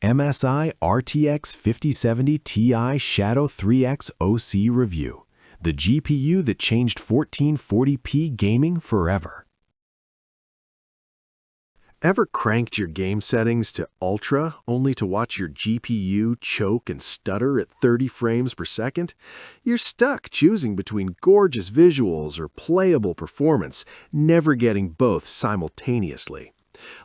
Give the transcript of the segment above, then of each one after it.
MSI RTX 5070 Ti Shadow 3X OC Review, the GPU that changed 1440p gaming forever. Ever cranked your game settings to ultra only to watch your GPU choke and stutter at 30 frames per second? You're stuck choosing between gorgeous visuals or playable performance, never getting both simultaneously.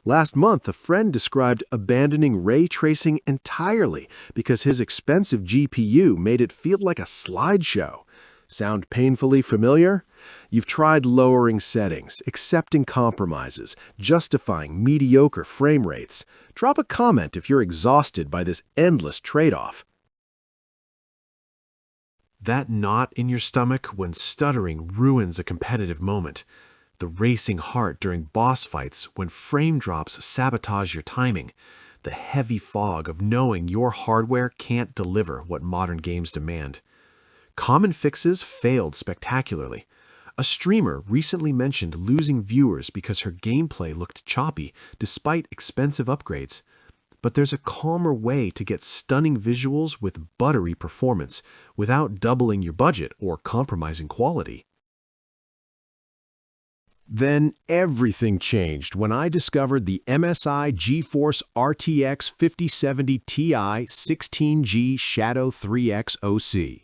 Last month, a friend described abandoning ray tracing entirely because his expensive GPU made it feel like a slideshow. Sound painfully familiar? You've tried lowering settings, accepting compromises, justifying mediocre frame rates. Drop a comment if you're exhausted by this endless trade-off. That knot in your stomach when stuttering ruins a competitive moment. The racing heart during boss fights when frame drops sabotage your timing. The heavy fog of knowing your hardware can't deliver what modern games demand. Common fixes failed spectacularly. A streamer recently mentioned losing viewers because her gameplay looked choppy despite expensive upgrades. But there's a calmer way to get stunning visuals with buttery performance without doubling your budget or compromising quality. Then everything changed when I discovered the MSI GeForce RTX 5070 Ti 16G Shadow 3X OC.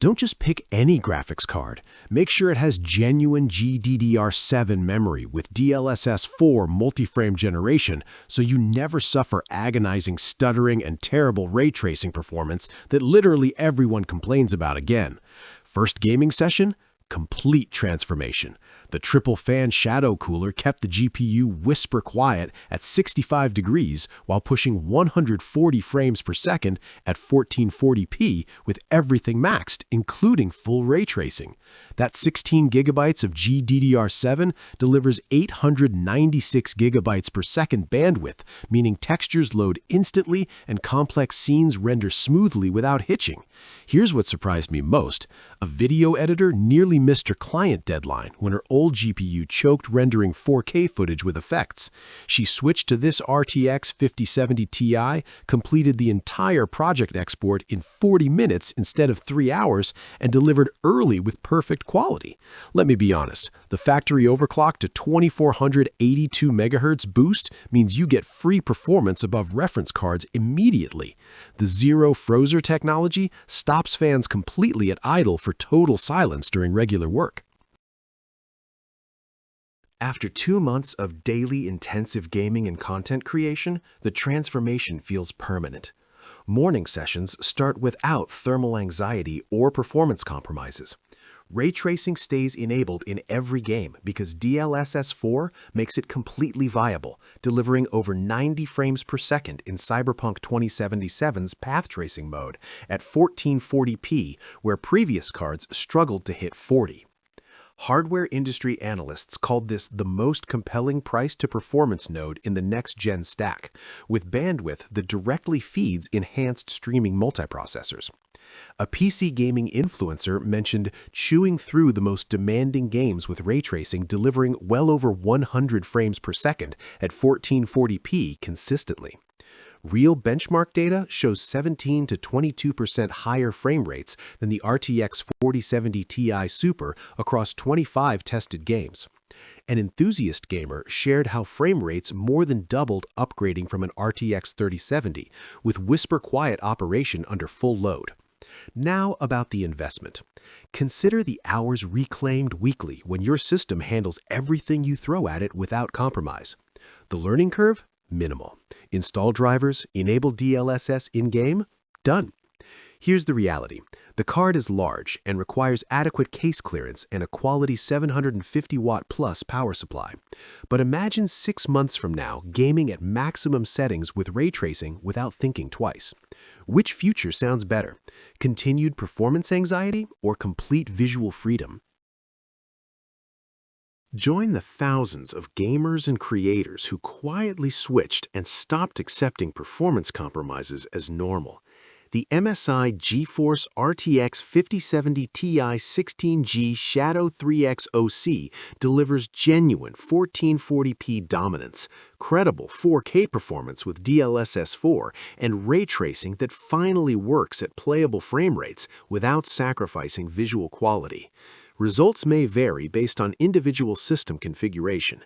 Don't just pick any graphics card. Make sure it has genuine GDDR7 memory with DLSS 4 multi-frame generation so you never suffer agonizing stuttering and terrible ray tracing performance that literally everyone complains about again. First gaming session? Complete transformation. The triple fan shadow cooler kept the GPU whisper quiet at 65 degrees while pushing 140 frames per second at 1440p with everything maxed, including full ray tracing. That 16 gigabytes of GDDR7 delivers 896 gigabytes per second bandwidth, meaning textures load instantly and complex scenes render smoothly without hitching. Here's what surprised me most. A video editor nearly missed her client deadline when her old GPU choked rendering 4K footage with effects. She switched to this RTX 5070 Ti, completed the entire project export in 40 minutes instead of 3 hours, and delivered early with perfect quality. Let me be honest, the factory overclock to 2482 MHz boost means you get free performance above reference cards immediately. The Zero Frozer technology stops fans completely at idle for total silence during regular work. After 2 months of daily intensive gaming and content creation, the transformation feels permanent. Morning sessions start without thermal anxiety or performance compromises. Ray tracing stays enabled in every game because DLSS 4 makes it completely viable, delivering over 90 frames per second in Cyberpunk 2077's path tracing mode at 1440p, where previous cards struggled to hit 40. Hardware industry analysts called this the most compelling price-to-performance node in the next-gen stack, with bandwidth that directly feeds enhanced streaming multiprocessors. A PC gaming influencer mentioned chewing through the most demanding games with ray tracing, delivering well over 100 frames per second at 1440p consistently. Real benchmark data shows 17 to 22% higher frame rates than the RTX 4070 Ti Super across 25 tested games. An enthusiast gamer shared how frame rates more than doubled upgrading from an RTX 3070 with whisper-quiet operation under full load. Now about the investment. Consider the hours reclaimed weekly when your system handles everything you throw at it without compromise. The learning curve? Minimal. Install drivers, enable DLSS in-game? Done. Here's the reality. The card is large and requires adequate case clearance and a quality 750-watt plus power supply. But imagine 6 months from now gaming at maximum settings with ray tracing without thinking twice. Which future sounds better? Continued performance anxiety or complete visual freedom? Join the thousands of gamers and creators who quietly switched and stopped accepting performance compromises as normal. The MSI GeForce RTX 5070 Ti 16G Shadow 3X OC delivers genuine 1440p dominance, credible 4K performance with DLSS4, and ray tracing that finally works at playable frame rates without sacrificing visual quality. Results may vary based on individual system configuration.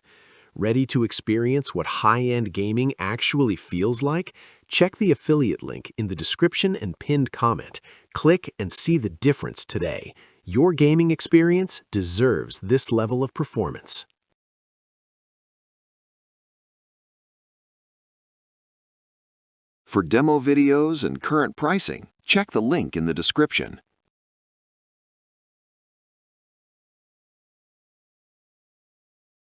Ready to experience what high-end gaming actually feels like? Check the affiliate link in the description and pinned comment. Click and see the difference today. Your gaming experience deserves this level of performance. For demo videos and current pricing, check the link in the description.